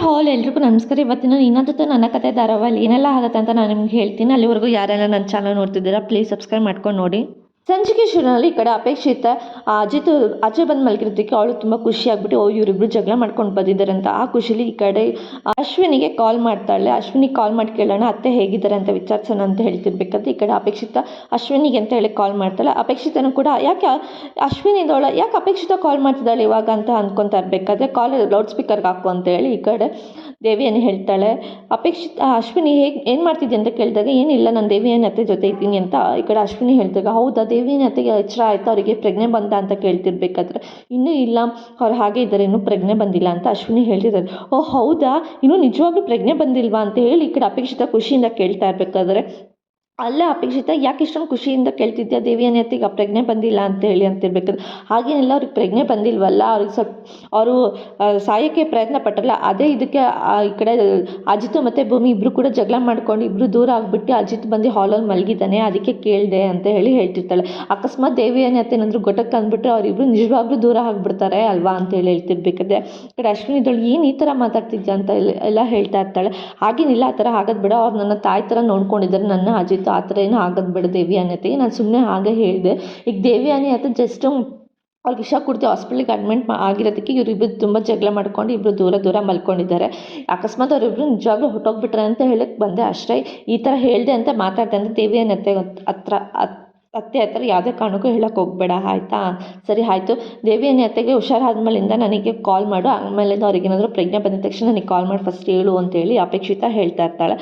ಹಾಲ್ ಎಲ್ರಿಗೂ ನಮಸ್ಕಾರ. ಇವತ್ತಿನ ಇನ್ನೊಂದು ನನ್ನ ಕತೆ ಧಾರಾವಾಹಿ ಏನೆಲ್ಲ ಆಗುತ್ತೆ ಅಂತ ನಾನು ನಿಮ್ಗೆ ಹೇಳ್ತೀನಿ. ಅಲ್ಲಿವರೆಗೂ ಯಾರೆಲ್ಲ ನನ್ನ ಚಾನಲ್ ನೋಡ್ತಿದ್ದೀರಾ ಪ್ಲೀಸ್ ಸಬ್ಸ್ಕ್ರೈಬ್ ಮಾಡ್ಕೊಂಡು ನೋಡಿ. ಸಂಚಿಕೆ ಶುರುವಿನಲ್ಲಿ ಈ ಕಡೆ ಅಪೇಕ್ಷಿತ ಅಜಯ್ ಬಂದು ಮಲಗಿರೋದಕ್ಕೆ ಅವಳು ತುಂಬ ಖುಷಿ ಆಗ್ಬಿಟ್ಟು ಇವರಿಬ್ರು ಜಗಳ ಮಾಡ್ಕೊಂಡು ಬಂದಿದ್ದಾರೆ ಅಂತ ಆ ಖುಷಿಲಿ ಈ ಕಡೆ ಅಶ್ವಿನಿಗೆ ಕಾಲ್ ಮಾಡ್ತಾಳೆ. ಅಶ್ವಿನಿಗೆ ಕಾಲ್ ಮಾಡಿ ಕೇಳೋಣ ಅತ್ತೆ ಹೇಗಿದ್ದಾರೆ ಅಂತ ವಿಚಾರಿಸೋಣ ಅಂತ ಹೇಳ್ತಿರ್ಬೇಕಾದ್ರೆ ಈ ಕಡೆ ಅಪೇಕ್ಷಿತ ಅಶ್ವಿನಿಗೆ ಅಂತ ಹೇಳಿ ಕಾಲ್ ಮಾಡ್ತಾಳೆ. ಅಪೇಕ್ಷಿತನೂ ಕೂಡ ಯಾಕೆ ಅಶ್ವಿನಿದವಳ ಯಾಕೆ ಅಪೇಕ್ಷಿತ ಕಾಲ್ ಮಾಡ್ತಿದ್ದಾಳೆ ಇವಾಗ ಅಂತ ಅಂದ್ಕೊತಾ ಇರಬೇಕಾದ್ರೆ ಕಾಲ್ ಲೌಡ್ ಸ್ಪೀಕರ್ಗೆ ಹಾಕು ಅಂತ ಹೇಳಿ ಈ ಕಡೆ ದೇವಿಯನ್ನು ಹೇಳ್ತಾಳೆ. ಅಶ್ವಿನಿ ಏನು ಮಾಡ್ತಿದ್ದೆ ಅಂತ ಕೇಳಿದಾಗ ಏನಿಲ್ಲ ನಾನು ದೇವಿಯನ್ನ ಅತ್ತೆ ಜೊತೆ ಇದ್ದೀನಿ ಅಂತ ಈ ಕಡೆ ಅಶ್ವಿನಿ ಹೇಳ್ದಾಗ ಹೌದಾ ದೇವಿಯನ್ನ ಅತ್ತೆಗೆ ಎಚ್ಚರ ಆಯಿತು ಅವರಿಗೆ ಪ್ರಜ್ಞೆ ಬಂದ ಅಂತ ಕೇಳ್ತಿರ್ಬೇಕಾದ್ರೆ ಇನ್ನೂ ಇಲ್ಲ ಅವ್ರು ಹಾಗೆ ಇದ್ದಾರೆ ಇನ್ನೂ ಪ್ರಜ್ಞೆ ಬಂದಿಲ್ಲ ಅಂತ ಅಶ್ವಿನಿ ಹೇಳ್ತಿದ್ದಾರೆ. ಓ ಹೌದಾ ಇನ್ನೂ ನಿಜವಾಗ್ಲೂ ಪ್ರಜ್ಞೆ ಬಂದಿಲ್ವಾ ಅಂತ ಹೇಳಿ ಈ ಕಡೆ ಅಪೇಕ್ಷಿತ ಖುಷಿಯಿಂದ ಕೇಳ್ತಾ ಇರಬೇಕಾದ್ರೆ ಅಲ್ಲೇ ಅಪೇಕ್ಷಿತ ಯಾಕೆ ಇಷ್ಟೊಂದು ಖುಷಿಯಿಂದ ಕೇಳ್ತಿದ್ಯಾ ದೇವಿಯನ್ನ ಅತ್ತಿಗೆ ಪ್ರಜ್ಞೆ ಬಂದಿಲ್ಲ ಅಂತ ಹೇಳಿ ಅಂತಿರ್ಬೇಕಾದ್ರೆ ಹಾಗೇನಿಲ್ಲ ಅವ್ರಿಗೆ ಪ್ರಜ್ಞೆ ಬಂದಿಲ್ವಲ್ಲ ಅವ್ರಿಗೆ ಸ್ವಲ್ಪ ಅವರು ಸಾಯೋಕ್ಕೆ ಪ್ರಯತ್ನ ಪಟ್ಟರಲ್ಲ ಅದೇ ಇದಕ್ಕೆ ಈ ಕಡೆ ಅಜಿತ್ ಮತ್ತು ಭೂಮಿ ಇಬ್ಬರು ಕೂಡ ಜಗಳ ಮಾಡ್ಕೊಂಡು ಇಬ್ಬರು ದೂರ ಆಗಿಬಿಟ್ಟು ಅಜಿತ್ ಬಂದು ಹಾಲಲ್ಲಿ ಮಲಗಿದ್ದಾನೆ ಅದಕ್ಕೆ ಕೇಳಿದೆ ಅಂತ ಹೇಳಿ ಹೇಳ್ತಿರ್ತಾಳೆ. ಅಕಸ್ಮಾತ್ ದೇವಿಯನ್ನ ಅತ್ತೆ ಏನಾದರೂ ಗೊಟ್ಟಕ್ಕೆ ಅಂದ್ಬಿಟ್ರೆ ಅವರಿಬ್ಬರು ನಿಜವಾಗ್ಲೂ ದೂರ ಆಗಿಬಿಡ್ತಾರೆ ಅಲ್ವಾ ಅಂತ ಹೇಳಿ ಹೇಳ್ತಿರ್ಬೇಕಾದ್ರೆ ಈ ಕಡೆ ಅಶ್ವಿನಿದಳು ಏನು ಈ ಥರ ಮಾತಾಡ್ತಿದ್ಯಾ ಅಂತ ಎಲ್ಲ ಹೇಳ್ತಾ ಇರ್ತಾಳೆ. ಹಾಗೇನಿಲ್ಲ ಆ ಥರ ಆಗೋದು ಬೇಡ ಅವ್ರು ನನ್ನ ತಾಯಿ ಥರ ನೋಡ್ಕೊಂಡಿದ್ದಾರೆ ನನ್ನ ಅಜಿತ್ ಆ ಥರ ಏನೂ ಆಗೋದು ಬೇಡ ದೇವಿ ಅನ್ನತ್ತೆ ನಾನು ಸುಮ್ಮನೆ ಹಾಗೆ ಹೇಳಿದೆ. ಈಗ ದೇವಿ ಅನ್ನತ್ತೆ ಜಸ್ಟು ಅವ್ರಿಗೆ ವಿಷ ಕೊಡ್ತೀವಿ ಹಾಸ್ಪಿಟ್ಲಿಗೆ ಅಡ್ಮಿಟ್ ಆಗಿರೋದಕ್ಕೆ ಇವರಿಬ್ಬರು ತುಂಬ ಜಗಳ ಮಾಡ್ಕೊಂಡು ಇಬ್ಬರು ದೂರ ಮಲ್ಕೊಂಡಿದ್ದಾರೆ. ಅಕಸ್ಮಾತ್ ಅವರಿಬ್ಬರು ನಿಜವಾಗ್ಲೂ ಹೊಟ್ಟೋಗ್ಬಿಟ್ರೆ ಅಂತ ಹೇಳಕ್ಕೆ ಬಂದೆ ಅಷ್ಟೇ. ಈ ಥರ ಹೇಳಿದೆ ಅಂತ ಮಾತಾಡ್ದೆ ಅಂದರೆ ದೇವಿ ಅನ್ನತ್ತೆ ಅತ್ತೆ ಹತ್ರ ಯಾವುದೇ ಕಾರಣಕ್ಕೂ ಹೇಳೋಕ್ಕೆ ಹೋಗಬೇಡ ಆಯಿತಾ. ಸರಿ ಆಯಿತು ದೇವಿಯನ್ನ ಅತ್ತೆಗೆ ಹುಷಾರಾದ್ಮೇಲಿಂದ ನನಗೆ ಕಾಲ್ ಮಾಡು ಆಮೇಲೆ ಅವ್ರಿಗೆ ಏನಾದರೂ ಪ್ರಜ್ಞೆ ಬಂದ ತಕ್ಷಣ ನನಗೆ ಕಾಲ್ ಮಾಡಿ ಫಸ್ಟ್ ಹೇಳು ಅಂತೇಳಿ ಅಪೇಕ್ಷಿತ ಹೇಳ್ತಾ ಇರ್ತಾಳೆ.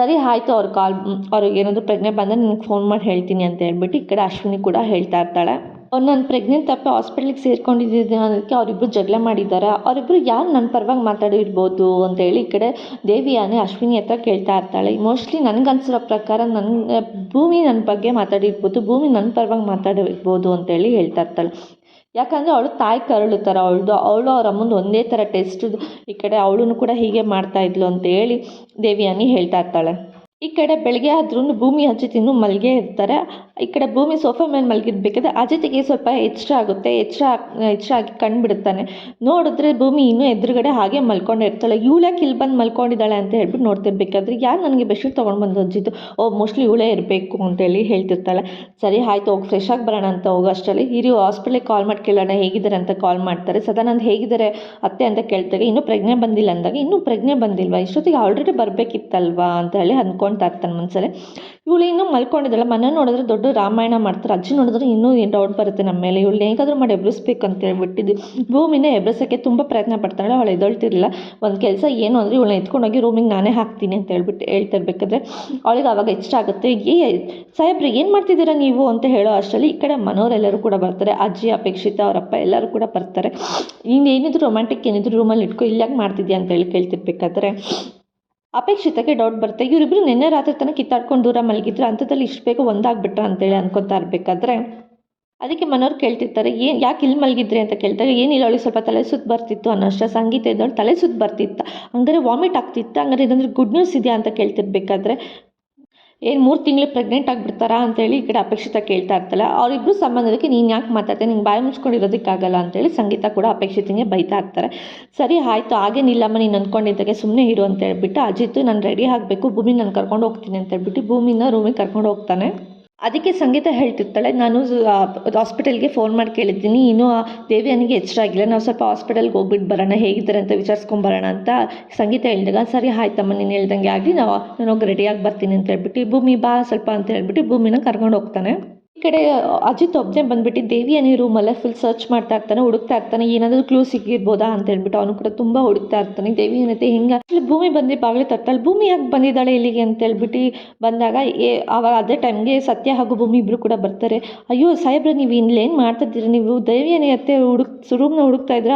ಸರಿ ಆಯಿತು ಅವ್ರಿಗೆ ಏನಾದರೂ ಪ್ರಜ್ಞೆ ಬಂದರೆ ನನಗೆ ಫೋನ್ ಮಾಡಿ ಹೇಳ್ತೀನಿ ಅಂತ ಹೇಳ್ಬಿಟ್ಟು ಈ ಕಡೆ ಅಶ್ವಿನಿ ಕೂಡ ಹೇಳ್ತಾ ಇರ್ತಾಳೆ. ನಾನು ಪ್ರೆಗ್ನೆಂಟ್ ತಪ್ಪಿ ಹಾಸ್ಪಿಟ್ಲಿಗೆ ಸೇರ್ಕೊಂಡಿದ್ದೆ ಅನ್ನೋದಕ್ಕೆ ಅವರಿಬ್ಬರು ಜಗಳ ಮಾಡಿದ್ದಾರೆ. ಅವರಿಬ್ಬರು ಯಾರು ನನ್ನ ಪರವಾಗಿ ಮಾತಾಡಿರ್ಬೋದು ಅಂತೇಳಿ ಈ ಕಡೆ ದೇವಿಯಾನೆ ಅಶ್ವಿನಿ ಹತ್ರ ಕೇಳ್ತಾ ಇರ್ತಾಳೆ. ಮೋಸ್ಟ್ಲಿ ನನಗನ್ಸಿರೋ ಪ್ರಕಾರ ಭೂಮಿ ನನ್ನ ಬಗ್ಗೆ ಮಾತಾಡಿರ್ಬೋದು, ಭೂಮಿ ನನ್ನ ಪರವಾಗಿ ಮಾತಾಡಿರ್ಬೋದು ಅಂತೇಳಿ ಹೇಳ್ತಾ ಇರ್ತಾಳೆ. ಯಾಕಂದರೆ ಅವಳು ತಾಯಿ ಕರಳು ಥರ ಅವಳು ಅವ್ರ ಅಮ್ಮಂದು ಒಂದೇ ಥರ ಟೆಸ್ಟ್ ಈ ಕಡೆ ಅವಳನ್ನು ಕೂಡ ಹೀಗೆ ಮಾಡ್ತಾಯಿದ್ಲು ಅಂತೇಳಿ ದೇವಿಯಾನಿ ಹೇಳ್ತಾ ಇರ್ತಾಳೆ. ಈ ಕಡೆ ಬೆಳಗ್ಗೆ ಆದ್ರೂ ಭೂಮಿ ಅಜಿತ್ ಇನ್ನೂ ಮಲಗೇ ಇರ್ತಾರೆ. ಈ ಕಡೆ ಭೂಮಿ ಸೋಫಾ ಮೇಲೆ ಮಲಗಿರ್ಬೇಕಾದ್ರೆ ಅಜಿತಿಗೆ ಸ್ವಲ್ಪ ಎಚ್ಚರ ಆಗುತ್ತೆ. ಎಚ್ಚರ ಆಗಿ ಕಂಡುಬಿಡುತ್ತಾನೆ. ನೋಡಿದ್ರೆ ಭೂಮಿ ಇನ್ನೂ ಎದುರುಗಡೆ ಹಾಗೆ ಮಲ್ಕೊಂಡಿರ್ತಾಳೆ. ಇವಳ್ಯಾಕೆ ಇಲ್ಲಿ ಬಂದು ಮಲ್ಕೊಂಡಿದ್ದಾಳೆ ಅಂತ ಹೇಳ್ಬಿಟ್ಟು ನೋಡ್ತಿರ್ಬೇಕಾದ್ರೆ ಯಾರು ನನಗೆ ಬೆಡ್ಶೀಟ್ ತೊಗೊಂಡು ಬಂದು ಅಜ್ಜಿತು ಮೋಸ್ಟ್ಲಿ ಇವಳೇ ಇರಬೇಕು ಅಂತೇಳಿ ಹೇಳ್ತಿರ್ತಾಳೆ. ಸರಿ ಆಯಿತು ಹೋಗಿ ಫ್ರೆಶ್ ಆಗಿ ಬರೋಣ ಅಂತ ಹೋಗೋ ಅಷ್ಟರಲ್ಲಿ ಹಿರಿ ಹಾಸ್ಪಿಟ್ಲಿಗೆ ಕಾಲ್ ಮಾಡಿ ಕೇಳೋಣ ಹೇಗಿದ್ದಾರೆ ಅಂತ ಕಾಲ್ ಮಾಡ್ತಾರೆ. ಸದಾನಂದ್ ಹೇಗಿದ್ದಾರೆ ಅತ್ತೆ ಅಂತ ಕೇಳ್ತಾರೆ. ಇನ್ನೂ ಪ್ರಜ್ಞೆ ಬಂದಿಲ್ಲ ಅಂದಾಗ ಇನ್ನೂ ಪ್ರಜ್ಞೆ ಬಂದಿಲ್ವಾ ಇಷ್ಟೊತ್ತಿಗೆ ಆಲ್ರೆಡಿ ಬರಬೇಕಿತ್ತಲ್ವಾ ಅಂತ ಹೇಳಿ ಅಂದ್ಕೊಳ್ತಾ ಇರ್ತಾನೆ ಮನಸ್ಸಲ್ಲಿ. ಇವಳು ಇನ್ನೂ ಮಲ್ಕೊಂಡಿದ್ದಾಳೆ. ಮನೆ ನೋಡಿದ್ರೆ ದೊಡ್ಡ ರಾಮಾಯಣ ಮಾಡ್ತಾರೆ. ಅಜ್ಜಿ ನೋಡಿದ್ರೆ ಇನ್ನೂ ಏನು ಡೌಟ್ ಬರುತ್ತೆ ನಮ್ಮ ಮೇಲೆ. ಇವಳು ಹೇಗಾದರೂ ಮಾಡಿ ಎಬ್ಬಿಸ್ಬೇಕು ಅಂತ ಹೇಳ್ಬಿಟ್ಟಿದ್ದು ಭೂಮಿನೇ ಎಬ್ಬಿಸೋಕ್ಕೆ ತುಂಬ ಪ್ರಯತ್ನ ಪಡ್ತಾಳೆ. ಅವಳು ಎದ್ದೊಳ್ತಿರಲಿಲ್ಲ. ಒಂದು ಕೆಲಸ ಏನು ಅಂದರೆ ಇವಳನ್ನ ಎತ್ಕೊಂಡೋಗಿ ರೂಮಿಗೆ ನಾನೇ ಹಾಕ್ತೀನಿ ಅಂತ ಹೇಳ್ಬಿಟ್ಟು ಹೇಳ್ತಿರ್ಬೇಕಾದ್ರೆ ಅವಳಿಗೆ ಆವಾಗ ಇಷ್ಟ ಆಗುತ್ತೆ. ಸಾಹೇಬ್ರೆ ಏನು ಮಾಡ್ತಿದ್ದೀರಾ ನೀವು ಅಂತ ಹೇಳೋ ಅಷ್ಟರಲ್ಲಿ ಈ ಕಡೆ ಮನೋರೆಲ್ಲರೂ ಕೂಡ ಬರ್ತಾರೆ. ಅಜ್ಜಿ ಅಪೇಕ್ಷಿತ ಅವರಪ್ಪ ಎಲ್ಲರೂ ಕೂಡ ಬರ್ತಾರೆ. ಏನಿದ್ರು ರೊಮ್ಯಾಂಟಿಕ್ ಏನಿದ್ರು ರೂಮಲ್ಲಿ ಇಟ್ಕೊ ಇಲ್ಲಾಗಿ ಮಾಡ್ತಿದ್ಯಾ ಅಂತ ಹೇಳಿ ಕೇಳ್ತಿರ್ಬೇಕಾದ್ರೆ ಅಪೇಕ್ಷಿತಕ್ಕೆ ಡೌಟ್ ಬರುತ್ತೆ. ಇವರಿಬ್ಬರು ನಿನ್ನೆ ರಾತ್ರಿ ತನಕ ಕಿತ್ತಾಡ್ಕೊಂಡು ದೂರ ಮಲಗಿದ್ರು ಅಂಥದ್ದಲ್ಲಿ ಇಷ್ಟು ಬೇಗ ಒಂದಾಗ್ಬಿಟ್ರ ಅಂತೇಳಿ ಅನ್ಕೊತಾ ಇರಬೇಕಾದ್ರೆ ಅದಕ್ಕೆ ಮನೋರು ಕೇಳ್ತಿರ್ತಾರೆ ಯಾಕೆ ಇಲ್ಲಿ ಮಲಗಿದ್ರಿ ಅಂತ ಕೇಳ್ತಾರೆ. ಏನಿಲ್ಲ ಅವಳಿಗೆ ಸ್ವಲ್ಪ ತಲೆ ಸುತ್ತು ಬರ್ತಿತ್ತು ಅನ್ನೋಷ್ಟ ಸಂಗೀತ ಇದ್ದವಳು ತಲೆ ಸುತ್ತು ಬರ್ತಿತ್ತು ಹಂಗಾರೆ ವಾಮಿಟ್ ಆಗ್ತಿತ್ತು ಹಂಗಾರೆ ಇದಂದ್ರೆ ಗುಡ್ ನ್ಯೂಸ್ ಇದೆಯಾ ಅಂತ ಕೇಳ್ತಿರ್ಬೇಕಾದ್ರೆ 3 ತಿಂಗಳು ಪ್ರೆಗ್ನೆಂಟ್ ಆಗಿಬಿಡ್ತಾರಾ ಅಂತೇಳಿ ಈ ಕಡೆ ಅಪೇಕ್ಷಿತ ಕೇಳ್ತಾ ಇರ್ತಾಳೆ. ಅವರಿಬ್ಬರು ಸಂಬಂಧಕ್ಕೆ ನೀನು ಯಾಕೆ ಮಾತಾಡ್ತೀನಿ ನಿಂಗೆ ಬಾಯಿ ಮುಚ್ಕೊಂಡಿರೋದಕ್ಕಾಗಲ್ಲ ಅಂತೇಳಿ ಸಂಗೀತ ಕೂಡ ಅಪೇಕ್ಷಿತಿಗೆ ಬೈತಾ ಇರ್ತಾರೆ. ಸರಿ ಆಯಿತು ಹಾಗೇನಿಲ್ಲಮ್ಮ ನೀನು ಅಂದ್ಕೊಂಡಿದ್ದಾಗೆ ಸುಮ್ಮನೆ ಇರು ಅಂತ ಹೇಳ್ಬಿಟ್ಟು ಅಜಿತ್ ನಾನು ರೆಡಿ ಆಗಬೇಕು ಭೂಮಿ ನಾನು ಕರ್ಕೊಂಡು ಹೋಗ್ತೀನಿ ಅಂತ ಹೇಳ್ಬಿಟ್ಟು ಭೂಮಿನ ರೂಮಿಗೆ ಕರ್ಕೊಂಡು ಹೋಗ್ತಾನೆ. ಅದಕ್ಕೆ ಸಂಗೀತ ಹೇಳ್ತಿರ್ತಾಳೆ ನಾನು ಹಾಸ್ಪಿಟಲ್ಗೆ ಫೋನ್ ಮಾಡಿ ಕೇಳಿದ್ದೀನಿ ಇನ್ನೂ ದೇವಿಯನಿಗೆ ಎಚ್ಚರ ಆಗಿಲ್ಲ ನಾವು ಸ್ವಲ್ಪ ಹಾಸ್ಪಿಟಲ್ಗೆ ಹೋಗ್ಬಿಟ್ಟು ಬರೋಣ ಹೇಗಿದ್ದಾರೆ ಅಂತ ವಿಚಾರಿಸ್ಕೊಂಬರೋಣ ಅಂತ ಸಂಗೀತ ಹೇಳಿದಾಗ ಸರಿ ಆಯ್ತಮ್ಮ ನೀನು ಹೇಳ್ದಂಗೆ ಆಗಲಿ ನಾನು ಹೋಗಿ ರೆಡಿಯಾಗಿ ಬರ್ತೀನಿ ಅಂತ ಹೇಳ್ಬಿಟ್ಟು ಭೂಮಿ ಬಾ ಸ್ವಲ್ಪ ಅಂತ ಹೇಳ್ಬಿಟ್ಟು ಭೂಮಿನ ಕರ್ಕೊಂಡು ಹೋಗ್ತಾನೆ. ಈ ಕಡೆ ಅಜಿತ್ ಒಬ್ಬನೇ ಬಂದುಬಿಟ್ಟು ದೇವಿಯನಿ ರೂಮಲ್ಲೇ ಫುಲ್ ಸರ್ಚ್ ಮಾಡ್ತಾ ಇರ್ತಾನೆ ಹುಡುಕ್ತಾ ಇರ್ತಾನೆ ಏನಾದರೂ ಕ್ಲೂ ಸಿಕ್ಕಿರ್ಬೋದಾ ಅಂತ ಹೇಳ್ಬಿಟ್ಟು ಅವನು ಕೂಡ ತುಂಬ ಹುಡುಕ್ತಾ ಇರ್ತಾನೆ. ದೇವಿ ಏನತ್ತೆ ಹಿಂಗೆ ಭೂಮಿ ಬಂದು ಬಾಗಿಲು ತಟ್ಟಾಳೆ. ಭೂಮಿ ಯಾಕೆ ಬಂದಿದ್ದಾಳೆ ಇಲ್ಲಿಗೆ ಅಂತ ಹೇಳ್ಬಿಟ್ಟು ಬಂದಾಗ ಆವಾಗ ಅದೇ ಟೈಮ್ಗೆ ಸತ್ಯ ಹಾಗೂ ಭೂಮಿ ಇಬ್ಬರು ಕೂಡ ಬರ್ತಾರೆ. ಅಯ್ಯೋ ಸಾಹೇಬ್ರೆ ನೀವು ಇಲ್ಲೇನು ಮಾಡ್ತಿದ್ದೀರಿ ನೀವು ದೇವಿಯನಿ ಅತ್ತೆ ರೂಮ್ನ ಹುಡುಕ್ತಾ ಇದ್ರೆ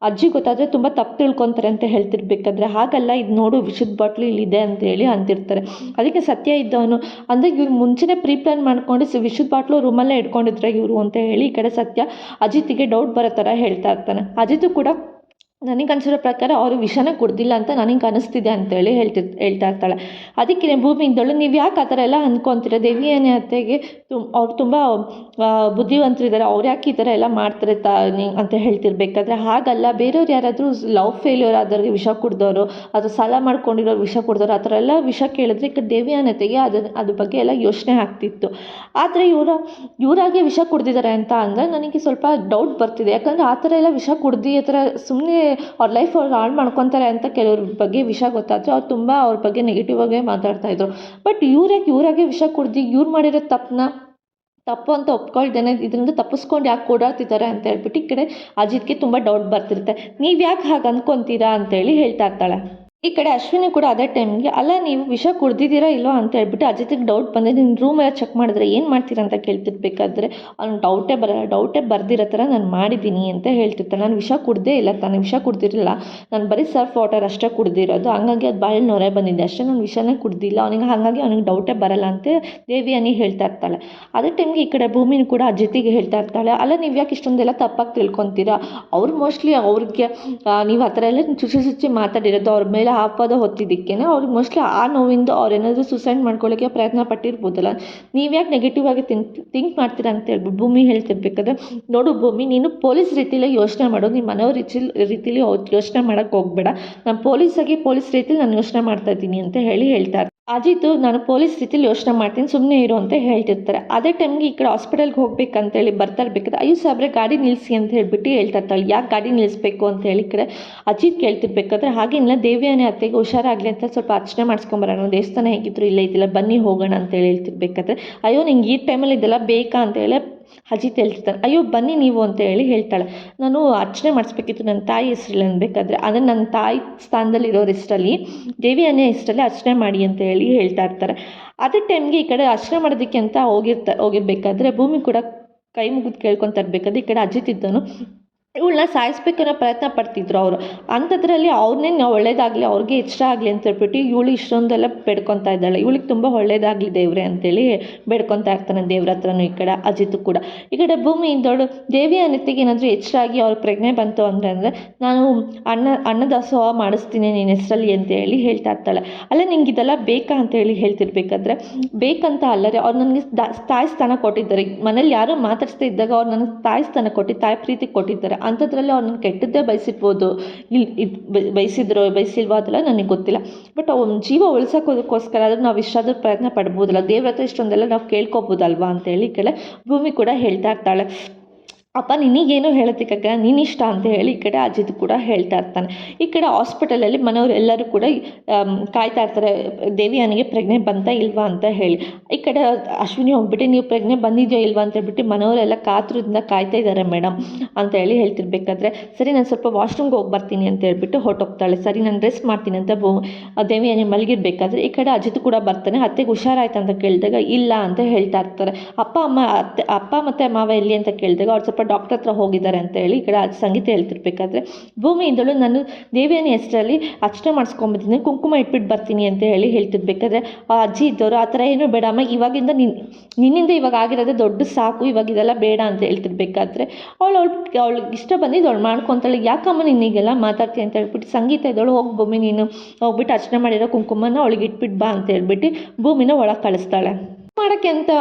ಅಜ್ಜಿ ಗೊತ್ತಾದರೆ ತುಂಬ ತಪ್ಪು ತಿಳ್ಕೊತಾರೆ ಅಂತ ಹೇಳ್ತಿರ್ಬೇಕಾದ್ರೆ ಹಾಗಲ್ಲ ಇದು ನೋಡು ವಿಷದ ಬಾಟ್ಲು ಇಲ್ಲಿದೆ ಅಂತೇಳಿ ಅಂತಿರ್ತಾರೆ. ಅದಕ್ಕೆ ಸತ್ಯ ಇದ್ದವನು ಅಂದರೆ ಇವ್ರು ಮುಂಚೆನೇ ಪ್ರೀ ಪ್ಲ್ಯಾನ್ ಮಾಡ್ಕೊಂಡು ವಿಷದ ಬಾಟ್ಲು ರೂಮಲ್ಲೇ ಇಟ್ಕೊಂಡಿದ್ರೆ ಇವರು ಅಂತ ಹೇಳಿ ಈ ಕಡೆ ಸತ್ಯ ಅಜಿತಿಗೆ ಡೌಟ್ ಬರೋ ಥರ ಹೇಳ್ತಾ ಇರ್ತಾನೆ. ಅಜಿತ್ ಕೂಡ ನನಗೆ ಅನ್ಸಿರೋ ಪ್ರಕಾರ ಅವರು ವಿಷನ ಕುಡ್ದಿಲ್ಲ ಅಂತ ನನಗೆ ಅನಿಸ್ತಿದೆ ಅಂತೇಳಿ ಹೇಳ್ತಾ ಇರ್ತಾಳೆ. ಅದಕ್ಕೆ ಭೂಮಿ ಇದ್ದಳು, ನೀವು ಯಾಕೆ ಆ ಥರ ಎಲ್ಲ ಅಂದ್ಕೊತೀರ, ದೇವಿಯನೇ ಅತ್ತೆಗೆ ಅವ್ರು ತುಂಬ ಬುದ್ಧಿವಂತರಿದ್ದಾರೆ, ಅವ್ರು ಯಾಕೆ ಈ ಥರ ಎಲ್ಲ ಮಾಡ್ತಾರೆ ಅಂತ ಹೇಳ್ತಿರ್ಬೇಕಾದ್ರೆ, ಹಾಗಲ್ಲ, ಬೇರೆಯವ್ರು ಯಾರಾದರೂ ಲವ್ ಫೇಲ್ಯೂರ್ ಆದವ್ರಿಗೆ ವಿಷ ಕುಡ್ದವರು ಅಥವಾ ಸಾಲ ಮಾಡ್ಕೊಂಡಿರೋರು ವಿಷ ಕುಡ್ದವ್ರು ಆ ಥರ ಎಲ್ಲ ವಿಷ ಕೇಳಿದ್ರೆ ಈ ಕಡೆ ದೇವಿಯನತೆಗೆ ಅದ್ರ ಬಗ್ಗೆ ಎಲ್ಲ ಯೋಚನೆ ಆಗ್ತಿತ್ತು. ಆದರೆ ಇವರಾಗೆ ವಿಷ ಕುಡ್ದಿದ್ದಾರೆ ಅಂತ ಅಂದರೆ ನನಗೆ ಸ್ವಲ್ಪ ಡೌಟ್ ಬರ್ತಿದೆ. ಯಾಕಂದರೆ ಆ ಥರ ಎಲ್ಲ ವಿಷ ಕುಡ್ದು ಆ ಥರ ಸುಮ್ಮನೆ ಅವ್ರ ಲೈಫ್ ಅವ್ರು ಹಾಳು ಮಾಡ್ಕೊತಾರೆ ಅಂತ ಕೆಲವ್ರ ಬಗ್ಗೆ ವಿಷಯ ಗೊತ್ತಾದರೆ ಅವ್ರು ತುಂಬ ಅವ್ರ ಬಗ್ಗೆ ನೆಗೆಟಿವ್ ಆಗೇ ಮಾತಾಡ್ತಾಯಿದ್ರು. ಬಟ್ ಇವರಾಗೆ ವಿಷ ಕುಡ್ದು ಇವ್ರು ಮಾಡಿರೋ ತಪ್ಪು ಅಂತ ಒಪ್ಕೊಳ್ದೇನೆ ಇದರಿಂದ ತಪ್ಪಿಸ್ಕೊಂಡು ಯಾಕೆ ಓಡಾಡ್ತಿದ್ದಾರೆ ಅಂತ ಹೇಳ್ಬಿಟ್ಟು ಈ ಕಡೆ ಅಜಿತ್ಗೆ ತುಂಬ ಡೌಟ್ ಬರ್ತಿರುತ್ತೆ. ನೀವು ಯಾಕೆ ಹಾಗೆ ಅಂದ್ಕೊತೀರಾ ಅಂತೇಳಿ ಹೇಳ್ತಾ ಇರ್ತಾಳೆ. ಈ ಕಡೆ ಅಶ್ವಿನಿ ಕೂಡ ಅದೇ ಟೈಮ್ಗೆ, ಅಲ್ಲ ನೀವು ವಿಷ ಕುಡ್ದಿದ್ದೀರಾ ಇಲ್ಲೋ ಅಂತ ಹೇಳ್ಬಿಟ್ಟು ಅಜಿತಿಗೆ ಡೌಟ್ ಬಂದರೆ ನಿನ್ನ ರೂಮ್ ಎಲ್ಲ ಚೆಕ್ ಮಾಡಿದ್ರೆ ಏನು ಮಾಡ್ತೀರಾ ಅಂತ ಕೇಳ್ತಿರ್ಬೇಕಾದ್ರೆ ಅವ್ನು ಡೌಟೇ ಬರ್ದಿರೋ ಥರ ನಾನು ಮಾಡಿದ್ದೀನಿ ಅಂತ ಹೇಳ್ತಿರ್ತಾನೆ. ನಾನು ವಿಷ ಕುಡ್ದೇ ಇಲ್ಲ, ತಾನು ವಿಷ ಕುಡ್ದಿರಲಿಲ್ಲ, ನಾನು ಬರೀ ಸರ್ಫ್ ವಾಟರ್ ಅಷ್ಟೇ ಕುಡ್ದಿರೋದು, ಹಂಗಾಗಿ ಅದು ಬಾಯಲ್ಲಿ ನೊರೆ ಬಂದಿದೆ ಅಷ್ಟೇ, ನಾನು ವಿಷನೇ ಕುಡ್ದಿಲ್ಲ ಹಾಗಾಗಿ ಅವನಿಗೆ ಡೌಟೇ ಬರಲ್ಲ ಅಂತ ದೇವಿಯಾನಿ ಹೇಳ್ತಾ ಇರ್ತಾಳೆ. ಅದೇ ಟೈಮ್ಗೆ ಈ ಕಡೆ ಭೂಮಿನೂ ಕೂಡ ಅಜಿತಿಗೆ ಹೇಳ್ತಾ ಇರ್ತಾಳೆ, ಅಲ್ಲ ನೀವು ಯಾಕೆ ಇಷ್ಟೊಂದೆಲ್ಲ ತಪ್ಪಾಗಿ ತಿಳ್ಕೊತೀರಾ, ಅವ್ರು ಮೋಸ್ಟ್ಲಿ ಅವ್ರಿಗೆ ನೀವು ಆ ಥರ ಎಲ್ಲ ಚುಚ್ಚಿ ಮಾತಾಡಿರೋದು ಅವ್ರ ಮೇಲೆ ಆಪದ ಹೊತ್ತಿದ್ದಕ್ಕೇ ಅವ್ರಿಗೆ ಮೋಸ್ಟ್ಲಿ ಆ ನೋವಿಂದ ಅವ್ರು ಏನಾದರೂ ಸೂಸೈಡ್ ಮಾಡ್ಕೊಳ್ಳೋಕ್ಕೆ ಪ್ರಯತ್ನ ಪಟ್ಟಿರ್ಬೋದಲ್ಲ, ನೀವು ಯಾಕೆ ನೆಗೆಟಿವ್ ಆಗಿ ಥಿಂಕ್ ಮಾಡ್ತೀರಾ ಅಂತ ಹೇಳ್ಬಿಟ್ಟು ಭೂಮಿ ಹೇಳ್ತಿರ್ಬೇಕಾದ್ರೆ, ನೋಡು ಭೂಮಿ, ನೀನು ಪೊಲೀಸ್ ರೀತಿಲೇ ಯೋಚನೆ ಮಾಡು, ನಿಮ್ಮ ಮನೆಯವ್ರ ರೀತಿಲಿ ಯೋಚನೆ ಮಾಡೋಕ್ಕೆ ಹೋಗಬೇಡ, ನಾನು ಪೊಲೀಸ್ ರೀತಿಲಿ ನಾನು ಯೋಚನೆ ಮಾಡ್ತಾ ಇದ್ದೀನಿ ಅಂತ ಹೇಳ್ತಾರೆ. ಅಜಿತು ನಾನು ಪೊಲೀಸ್ ರೀತಿಲಿ ಯೋಚನೆ ಮಾಡ್ತೀನಿ, ಸುಮ್ಮನೆ ಇರು ಅಂತ ಹೇಳ್ತಿರ್ತಾರೆ. ಅದೇ ಟೈಮ್ಗೆ ಈ ಕಡೆ ಹಾಸ್ಪಿಟಲ್ಗೆ ಹೋಗ್ಬೇಕಂತೇಳಿ ಬರ್ತಾ ಇರ್ಬೇಕಾದ್ರೆ, ಅಯ್ಯೋ ಸಾಬ್ರೆ ಗಾಡಿ ನಿಲ್ಲಿಸಿ ಅಂತ ಹೇಳ್ಬಿಟ್ಟು ಹೇಳ್ತಾ ಇರ್ತಾಳೆ. ಯಾಕೆ ಗಾಡಿ ನಿಲ್ಲಿಸ್ಬೇಕು ಅಂತ ಹೇಳಿ ಕಡೆ ಅಜಿತ್ ಕೇಳ್ತಿರ್ಬೇಕಾದ್ರೆ, ಹಾಗೇನಿಲ್ಲ ದೇವಿಯನೇ ಅತ್ತೆಗೆ ಹುಷಾರಾಗಲಿ ಅಂತ ಸ್ವಲ್ಪ ಅರ್ಚನೆ ಮಾಡಿಸ್ಕೊಂಬರೋಣ, ದೇವಸ್ಥಾನ ಹೇಗಿದ್ರು ಇಲ್ಲೇ ಇದ್ದಿಲ್ಲ, ಬನ್ನಿ ಹೋಗೋಣ ಅಂತೇಳಿ ಹೇಳ್ತಿರ್ಬೇಕಾದ್ರೆ, ಅಯ್ಯೋ ನಿಂಗೆ ಈ ಟೈಮಲ್ಲಿ ಇದೆಲ್ಲ ಬೇಕಾ ಅಂತೇಳಿ ಅಜಿತ್ ಹೇಳ್ತಿರ್ತಾನೆ. ಅಯ್ಯೋ ಬನ್ನಿ ನೀವು ಅಂತ ಹೇಳ್ತಾಳೆ. ನಾನು ಅರ್ಚನೆ ಮಾಡಿಸ್ಬೇಕಿತ್ತು ನನ್ನ ತಾಯಿ ಹೆಸರಲ್ಲಿ ಅನ್ಬೇಕಾದ್ರೆ, ಅದನ್ನು ನನ್ನ ತಾಯಿ ಸ್ಥಾನದಲ್ಲಿ ಇರೋರ ಹೆಸರಲ್ಲಿ, ದೇವಿಯನ್ನೇ ಹೆಸರಲ್ಲಿ ಅರ್ಚನೆ ಮಾಡಿ ಅಂತ ಹೇಳ್ತಾ ಇರ್ತಾರೆ. ಅದೇ ಟೈಮ್ಗೆ ಈ ಕಡೆ ಅರ್ಚನೆ ಮಾಡೋದಕ್ಕೆ ಅಂತ ಹೋಗಿರ್ಬೇಕಾದ್ರೆ ಭೂಮಿ ಕೂಡ ಕೈ ಮುಗಿದು ಕೇಳ್ಕೊತಾ ಇರ್ಬೇಕಾದ್ರೆ ಈ ಕಡೆ ಅಜಿತ್ ಇದ್ದನು ಇವಳನ್ನ ಸಾಯಿಸ್ಬೇಕನ್ನೋ ಪ್ರಯತ್ನ ಪಡ್ತಿದ್ರು ಅವರು. ಅಂಥದ್ರಲ್ಲಿ ಅವ್ರನ್ನೇ ಒಳ್ಳೇದಾಗಲಿ, ಅವ್ರಿಗೆ ಇಷ್ಟ ಆಗಲಿ ಅಂತ ಹೇಳ್ಬಿಟ್ಟು ಇವಳು ಇಷ್ಟೊಂದೆಲ್ಲ ಬೇಡ್ಕೊತಾ ಇದ್ದಾಳೆ. ಇವಳಿಗೆ ತುಂಬ ಒಳ್ಳೇದಾಗಲಿ ದೇವ್ರೆ ಅಂತೇಳಿ ಬೇಡ್ಕೊತಾ ಇರ್ತಾನೆ ದೇವ್ರ ಹತ್ರನೂ. ಈ ಕಡೆ ಅಜಿತ್ ಕೂಡ ಈ ಕಡೆ ಭೂಮಿ ಇದ್ದವಳು ದೇವಿ ಅನಿತಿಗೆ ಏನಾದರೂ ಹೆಚ್ಚಾಗಿ ಅವ್ರ ಪ್ರಜ್ಞೆ ಬಂತು ಅಂದರೆ ನಾನು ಅನ್ನದಾಸೋಹ ಮಾಡಿಸ್ತೀನಿ ನಿನ್ನ ಹೆಸರಲ್ಲಿ ಅಂತ ಹೇಳ್ತಾ ಇರ್ತಾಳೆ. ಅಲ್ಲ ನಿಂಗೆ ಇದೆಲ್ಲ ಬೇಕಾ ಅಂತ ಹೇಳ್ತಿರ್ಬೇಕಾದ್ರೆ, ಬೇಕಂತ ಅಲ್ಲರೆ ಅವ್ರು ನನಗೆ ತಾಯಿ ಸ್ಥಾನ ಕೊಟ್ಟಿದ್ದಾರೆ, ಮನೇಲಿ ಯಾರೋ ಮಾತಾಡಿಸ್ತಾ ಇದ್ದಾಗ ಅವ್ರು ನನಗೆ ತಾಯಿ ಸ್ಥಾನ ಕೊಟ್ಟು ತಾಯಿ ಪ್ರೀತಿ ಕೊಟ್ಟಿದ್ದಾರೆ. ಅಂಥದ್ರಲ್ಲಿ ಅವ್ರನ್ನ ಕೆಟ್ಟದ್ದೇ ಬಯಸಿರ್ಬೋದು, ಬಯಸಿಲ್ವೋ ಅದೆಲ್ಲ ನನಗೆ ಗೊತ್ತಿಲ್ಲ. ಬಟ್ ಅವ್ನ ಜೀವ ಉಳಿಸೋಕೋದಕ್ಕೋಸ್ಕರ ಆದರೂ ನಾವು ಇಷ್ಟಾದರೂ ಪ್ರಯತ್ನ ಪಡ್ಬೋದಲ್ಲ, ದೇವ್ರ ಹತ್ರ ಇಷ್ಟೊಂದೆಲ್ಲ ನಾವು ಕೇಳ್ಕೊಬೋದಲ್ವಾ ಅಂತೇಳಿ ಕೆಲ ಭೂಮಿ ಕೂಡ ಹೇಳ್ತಾ ಇರ್ತಾಳೆ. ಅಪ್ಪ ನಿನಗೇನು ಹೇಳೋದಕ್ಕಾಗ ನೀನಿಷ್ಟ ಅಂತ ಹೇಳಿ ಈ ಕಡೆ ಅಜಿತ್ ಕೂಡ ಹೇಳ್ತಾ ಇರ್ತಾನೆ. ಈ ಕಡೆ ಹಾಸ್ಪಿಟಲಲ್ಲಿ ಮನೆಯವರೆಲ್ಲರೂ ಕೂಡ ಕಾಯ್ತಾ ಇರ್ತಾರೆ, ದೇವಿಯನಿಗೆ ಪ್ರಜ್ಞೆ ಬಂತಾ ಇಲ್ವಾ ಅಂತ ಹೇಳಿ. ಈ ಕಡೆ ಅಶ್ವಿನಿ ಹೋಗ್ಬಿಟ್ಟು ನೀವು ಪ್ರಜ್ಞೆ ಬಂದಿದೆಯೋ ಇಲ್ವಾ ಅಂತ ಹೇಳ್ಬಿಟ್ಟು ಮನೆಯವರೆಲ್ಲ ಕಾತುರದಿಂದ ಕಾಯ್ತಾ ಇದ್ದಾರೆ ಮೇಡಮ್ ಅಂತ ಹೇಳ್ತಿರ್ಬೇಕಾದ್ರೆ, ಸರಿ ನಾನು ಸ್ವಲ್ಪ ವಾಶ್ರೂಮ್ಗೆ ಹೋಗಿ ಬರ್ತೀನಿ ಅಂತ ಹೇಳ್ಬಿಟ್ಟು ಹೊರಟೋಗ್ತಾಳೆ. ಸರಿ ನಾನು ರೆಸ್ಟ್ ಮಾಡ್ತೀನಿ ಅಂತ ದೇವಿಯನಿ ಮಲಗಿರ್ಬೇಕಾದ್ರೆ ಈ ಕಡೆ ಅಜಿತ್ ಕೂಡ ಬರ್ತಾನೆ. ಅತ್ತೆಗೆ ಹುಷಾರಾಯ್ತು ಅಂತ ಕೇಳಿದಾಗ ಇಲ್ಲ ಅಂತ ಹೇಳ್ತಾ ಇರ್ತಾರೆ. ಅಪ್ಪ ಮತ್ತು ಮಾವ ಎಲ್ಲಿ ಅಂತ ಕೇಳಿದಾಗ ಅವ್ರು ಸ್ವಲ್ಪ ಡಾಕ್ಟರ್ ಹತ್ರ ಹೋಗಿದ್ದಾರೆ ಅಂತ ಹೇಳಿ ಈ ಕಡೆ ಸಂಗೀತ ಹೇಳ್ತಿರ್ಬೇಕಾದ್ರೆ, ಭೂಮಿ ಇಂದಳು ನಾನು ದೇವಿಯನ ಹೆಸರಲ್ಲಿ ಅರ್ಚನೆ ಮಾಡಿಸ್ಕೊಂಬತ್ತೀನಿ, ಕುಂಕುಮ ಇಟ್ಬಿಟ್ಟು ಬರ್ತೀನಿ ಅಂತ ಹೇಳ್ತಿರ್ಬೇಕಾದ್ರೆ ಆ ಅಜ್ಜಿ ಇದ್ದವರು ಆ ಥರ ಏನೂ ಬೇಡ ಅಮ್ಮ, ಇವಾಗಿಂದ ನಿನ್ನಿಂದ ಇವಾಗ ಆಗಿರೋದೇ ದೊಡ್ಡ ಸಾಕು, ಇವಾಗ ಇದೆಲ್ಲ ಬೇಡ ಅಂತ ಹೇಳ್ತಿರ್ಬೇಕಾದ್ರೆ ಅವಳಿಗೆ ಇಷ್ಟ ಬಂದಿದ್ದು ಅವಳು ಮಾಡ್ಕೊತಾಳೆ. ಯಾಕಮ್ಮ ನಿನಗೆಲ್ಲ ಮಾತಾಡ್ತೀನಿ ಅಂತ ಹೇಳ್ಬಿಟ್ಟು ಸಂಗೀತ ಇದ್ದವಳು ಹೋಗಿ ಭೂಮಿ ನೀನು ಹೋಗ್ಬಿಟ್ಟು ಅರ್ಚನೆ ಮಾಡಿರೋ ಕುಂಕುಮನ ಅವಳಿಗೆ ಇಟ್ಬಿಟ್ಟು ಬಾ ಅಂತ ಹೇಳ್ಬಿಟ್ಟು ಭೂಮಿನ ಒಳಗೆ ಕಳಿಸ್ತಾಳೆ. ಮಾಡೋಕ್ಕೆ ಅಂತ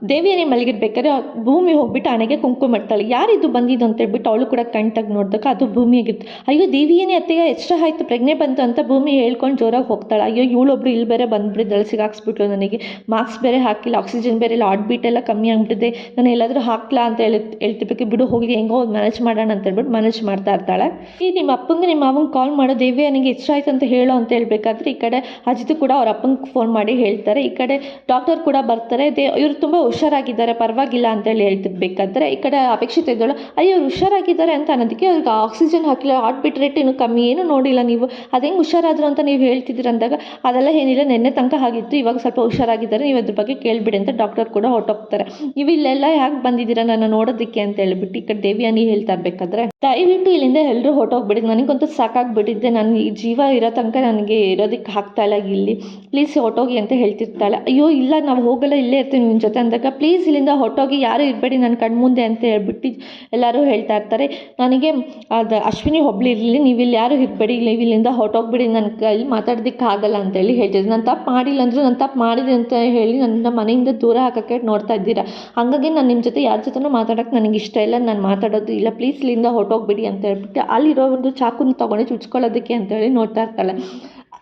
ದೇವಿಯನೇ ಮಲಗಿರ್ಬೇಕಾದ್ರೆ ಭೂಮಿ ಹೋಗ್ಬಿಟ್ಟು ಆನೆಗೆ ಕುಂಕುಮ ಇಡ್ತಾಳೆ. ಯಾರಿದು ಬಂದಿದ್ದು ಅಂತ ಹೇಳ್ಬಿಟ್ಟು ಅವಳು ಕೂಡ ಕಣ್ತಾಗಿ ನೋಡಿದಾಗ ಅದು ಭೂಮಿಯಾಗಿತ್ತು. ಅಯ್ಯೋ ದೇವಿಯನೇ ಅತ್ತೆಗೆ ಎಷ್ಟ ಆಯಿತು ಪ್ರಜ್ಞೆ ಬಂತು ಅಂತ ಭೂಮಿ ಹೇಳ್ಕೊಂಡು ಜೋರಾಗಿ ಹೋಗ್ತಾಳೆ. ಅಯ್ಯೋ ಇವಳೊಬ್ರು ಇಲ್ಲಿ ಬೇರೆ ಬಂದುಬಿಟ್ಟಿದ್ದಾಳೆ, ಸಿಗಾಕ್ಸ್ಬಿಟ್ಲು, ನನಗೆ ಮಾರ್ಕ್ಸ್ ಬೇರೆ ಹಾಕಿಲ್ಲ, ಆಕ್ಸಿಜನ್ ಬೇರೆ ಇಲ್ಲ, ಹಾರ್ಟ್ ಬೀಟ್ ಎಲ್ಲ ಕಮ್ಮಿ ಆಗಿಬಿಟ್ಟಿದೆ, ನಾನು ಎಲ್ಲಾದರೂ ಹಾಕ್ಲಾ ಅಂತ ಹೇಳ್ತಿರ್ಬೇಕು, ಬಿಡು ಹೋಗಿ ಹೆಂಗೋ ಮ್ಯಾನೇಜ್ ಮಾಡೋಣ ಅಂತ ಹೇಳ್ಬಿಟ್ಟು ಮ್ಯಾನೇಜ್ ಮಾಡ್ತಾ ಇರ್ತಾಳೆ. ಈ ನಿಮ್ಮ ಅಪ್ಪಂಗೆ ನಿಮ್ಮ ಮಾವಂಗೆ ಕಾಲ್ ಮಾಡೋ ದೇವಿಯನಿಗೆ ಎಷ್ಟಾಯ್ತು ಅಂತ ಹೇಳೋ ಅಂತ ಹೇಳ್ಬೇಕಾದ್ರೆ ಈ ಕಡೆ ಅಜಿತ್ ಕೂಡ ಅವ್ರ ಅಪ್ಪಂಗೆ ಫೋನ್ ಮಾಡಿ ಹೇಳ್ತಾರೆ. ಈ ಕಡೆ ಡಾಕ್ಟರ್ ಕೂಡ ಬರ್ತಾರೆ. ಇವರು ತುಂಬ ಹುಷಾರಾಗಿದ್ದಾರೆ, ಪರವಾಗಿಲ್ಲ ಅಂತೇಳಿ ಹೇಳ್ತಿರ್ಬೇಕಾದ್ರೆ ಈ ಕಡೆ ಅಪೇಕ್ಷಿತ ಇದ್ದಳು, ಅಯ್ಯೋ ಅವ್ರು ಹುಷಾರಾಗಿದ್ದಾರೆ ಅಂತ ಅನ್ನೋದಕ್ಕೆ ಅವ್ರಿಗೆ ಆಕ್ಸಿಜನ್ ಹಾಕಿಲ್ಲ, ಹಾರ್ಟ್ ಬೀಟ್ ರೇಟ್ ಇನ್ನೂ ಕಮ್ಮಿ, ಏನೂ ನೋಡಿಲ್ಲ ನೀವು, ಅದು ಹೆಂಗೆ ಹುಷಾರಾದ್ರು ಅಂತ ನೀವು ಹೇಳ್ತಿದ್ದೀರ ಅಂದಾಗ ಅದೆಲ್ಲ ಏನಿಲ್ಲ, ನೆನ್ನೆ ತನಕ ಆಗಿತ್ತು, ಇವಾಗ ಸ್ವಲ್ಪ ಹುಷಾರಾಗಿದ್ದಾರೆ, ನೀವು ಅದ್ರ ಬಗ್ಗೆ ಕೇಳಿಬಿಡಿ ಅಂತ ಡಾಕ್ಟರ್ ಕೂಡ ಹೊರಟೋಗ್ತಾರೆ. ನೀವು ಇಲ್ಲೆಲ್ಲ ಯಾಕೆ ಬಂದಿದ್ದೀರಾ ನನ್ನ ನೋಡೋದಕ್ಕೆ ಅಂತ ಹೇಳ್ಬಿಟ್ಟು ಈ ಕಡೆ ದೇವಿಯಾನಿ ಹೇಳ್ತಾ ಇರಬೇಕಾದ್ರೆ, ದಯವಿಟ್ಟು ಇಲ್ಲಿಂದ ಎಲ್ಲರೂ ಹೊರಟೋಗ್ಬಿಡಿ, ನನಗಂತೂ ಸಾಕಾಗ್ಬಿಟ್ಟಿದ್ದೆ, ನನ್ನ ಈ ಜೀವ ಇರೋ ತನಕ ನನಗೆ ಇರೋದಕ್ಕೆ ಆಗ್ತಾ ಇಲ್ಲ ಇಲ್ಲಿ, ಪ್ಲೀಸ್ ಹೊರಟೋಗಿ ಅಂತ ಹೇಳ್ತಿರ್ತಾಳೆ. ಅಯ್ಯೋ ಇಲ್ಲ ನಾವು ಹೋಗಲ್ಲ ಇಲ್ಲೇ ಇರ್ತೀನಿ ನಿನ್ನ ಜೊತೆ ಅಂದಾಗ ಪ್ಲೀಸ್ ಇಲ್ಲಿಂದ ಹೊರಟೋಗಿ ಯಾರೂ ಇರಬೇಡಿ ನನ್ನ ಕಣ್ಮುಂದೆ ಅಂತ ಹೇಳ್ಬಿಟ್ಟು ಎಲ್ಲರೂ ಹೇಳ್ತಾ ಇರ್ತಾರೆ. ನನಗೆ ಅದು ಅಶ್ವಿನಿ ಒಬ್ಳು ಇರಲಿ, ನೀವು ಇಲ್ಲಿ ಯಾರೂ ಇರಬೇಡಿ, ನೀವು ಇಲ್ಲಿಂದ ಹೊರಟೋಗ್ಬಿಡಿ, ನನ್ನ ಕೈಲಿ ಮಾತಾಡೋದಕ್ಕೆ ಆಗಲ್ಲ ಅಂತೇಳಿ ಹೇಳ್ತಿದ್ದೆ. ನಾನು ತಪ್ಪು ಮಾಡಿಲ್ಲ ಅಂದರೂ ನಾನು ತಪ್ಪು ಮಾಡಿದೆ ಅಂತ ಹೇಳಿ ನನ್ನ ಮನೆಯಿಂದ ದೂರ ಹಾಕೋಕ್ಕೆ ನೋಡ್ತಾ ಇದ್ದೀರಾ. ಹಾಗಾಗಿ ನಾನು ನಿಮ್ಮ ಜೊತೆ ಯಾರ ಜೊತೆನೂ ಮಾತಾಡೋಕ್ಕೆ ನನಗೆ ಇಷ್ಟ ಇಲ್ಲ, ನಾನು ಮಾತಾಡೋದು ಇಲ್ಲ, ಪ್ಲೀಸ್ ಇಲ್ಲಿಂದ ಹೊರಟೋಗ್ಬಿಡಿ ಅಂತ ಹೇಳ್ಬಿಟ್ಟು ಅಲ್ಲಿರೋ ಒಂದು ಚಾಕುನ ತೊಗೊಂಡು ಚುಚ್ಕೊಳ್ಳೋದಕ್ಕೆ ಅಂತೇಳಿ ನೋಡ್ತಾ ಇರ್ತಾಳೆ.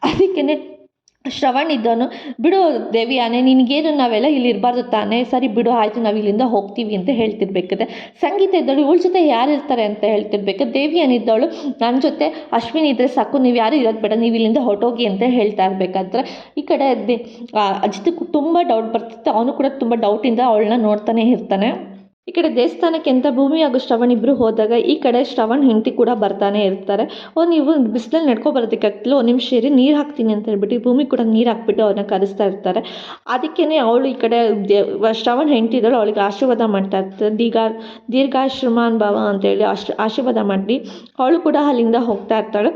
ಅದಕ್ಕೇ ಶ್ರವಣ್ ಇದ್ದವನು, ಬಿಡು ದೇವಿ ಆನೆ, ನಿನಗೇನು, ನಾವೆಲ್ಲ ಇಲ್ಲಿ ಇರಬಾರ್ದು ತಾನೇ, ಸರಿ ಬಿಡು ಆಯಿತು ನಾವು ಇಲ್ಲಿಂದ ಹೋಗ್ತೀವಿ ಅಂತ ಹೇಳ್ತಿರ್ಬೇಕಾದ್ರೆ ಸಂಗೀತ ಇದ್ದವಳು ಇವಳ ಜೊತೆ ಯಾರು ಇರ್ತಾರೆ ಅಂತ ಹೇಳ್ತಿರ್ಬೇಕಾದ್ರೆ ದೇವಿ ಏನಿದ್ದವಳು ನನ್ನ ಜೊತೆ ಅಶ್ವಿನಿ ಇದ್ದರೆ ಸಾಕು, ನೀವು ಯಾರು ಇರೋದು ಬೇಡ, ನೀವು ಇಲ್ಲಿಂದ ಹೊರಟೋಗಿ ಅಂತ ಹೇಳ್ತಾ ಇರಬೇಕಾದ್ರೆ ಈ ಕಡೆ ಅಜಿತ್ಗೂ ತುಂಬ ಡೌಟ್ ಬರ್ತಿತ್ತು. ಅವನು ಕೂಡ ತುಂಬ ಡೌಟಿಂದ ಅವಳನ್ನ ನೋಡ್ತಾನೆ ಇರ್ತಾನೆ. ಈ ಕಡೆ ದೇವಸ್ಥಾನಕ್ಕೆ ಅಂತ ಭೂಮಿ ಹಾಗೂ ಶ್ರವಣ್ ಇಬ್ಬರು ಹೋದಾಗ ಈ ಕಡೆ ಶ್ರವಣ್ ಹೆಂಡತಿ ಕೂಡ ಬರ್ತಾನೆ ಇರ್ತಾರೆ. ನೀವು ಬಿಸಿಲಲ್ಲಿ ನಡ್ಕೊ ಬರೋದಕ್ಕಾಗ್ತಿಲ್ಲ, ಒಂದು ನಿಮಿಷ ಇರಿ, ನೀರು ಹಾಕ್ತೀನಿ ಅಂತ ಹೇಳ್ಬಿಟ್ಟು ಭೂಮಿ ಕೂಡ ನೀರು ಹಾಕ್ಬಿಟ್ಟು ಅವ್ರನ್ನ ಕರೆಸ್ತಾ ಇರ್ತಾರೆ. ಅದಕ್ಕೇ ಅವಳು ಈ ಕಡೆ ಶ್ರವಣ್ ಹೆಂಡತಿ ಇದ್ದಳು, ಅವಳಿಗೆ ಆಶೀರ್ವಾದ ಮಾಡ್ತಾ ಇರ್ತಾರೆ. ದೀರ್ಘಾಶ್ರಮಾನ್ ಭವ ಅಂತೇಳಿ ಆಶೀರ್ವಾದ ಮಾಡಿ ಅವಳು ಕೂಡ ಅಲ್ಲಿಂದ ಹೋಗ್ತಾ ಇರ್ತಾಳೆ.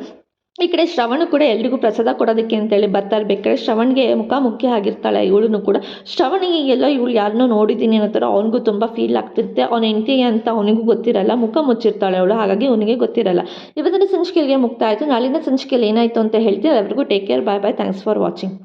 ಈ ಕಡೆ ಶ್ರವಣು ಕೂಡ ಎಲ್ರಿಗೂ ಪ್ರಸಾದ ಕೊಡೋದಕ್ಕೆ ಅಂತೇಳಿ ಬರ್ತಾ ಇರ್ಬೇಕಾದ್ರೆ ಶ್ರವಣ್ಗೆ ಮುಖಾಮುಖಿ ಆಗಿರ್ತಾಳೆ ಇವಳು ಕೂಡ. ಶ್ರವಣಿಗೆ ಎಲ್ಲೋ ಇವಳು ಯಾರನ್ನೋ ನೋಡಿದ್ದೀನಿ ಅನ್ನೋ ಥರ ಅವನಿಗೂ ತುಂಬ ಫೀಲ್ ಆಗ್ತಿರುತ್ತೆ. ಅವನ ಹೆಂಡತಿ ಅಂತ ಅವನಿಗೂ ಗೊತ್ತಿರಲ್ಲ, ಮುಖ ಮುಚ್ಚಿರ್ತಾಳೆ ಅವಳು, ಹಾಗಾಗಿ ಅವನಿಗೆ ಗೊತ್ತಿರಲ್ಲ. ಇವತ್ತಿನ ಸಂಚಿಕೆಗೆ ಮುಕ್ತಾಯಿತು. ನಾಳಿನ ಸಂಚಿಕೆಯಲ್ಲಿ ಏನಾಯಿತು ಅಂತ ಹೇಳ್ತೀವಿ. ಎಲ್ಲರಿಗೂ take care, bye bye, thanks for watching.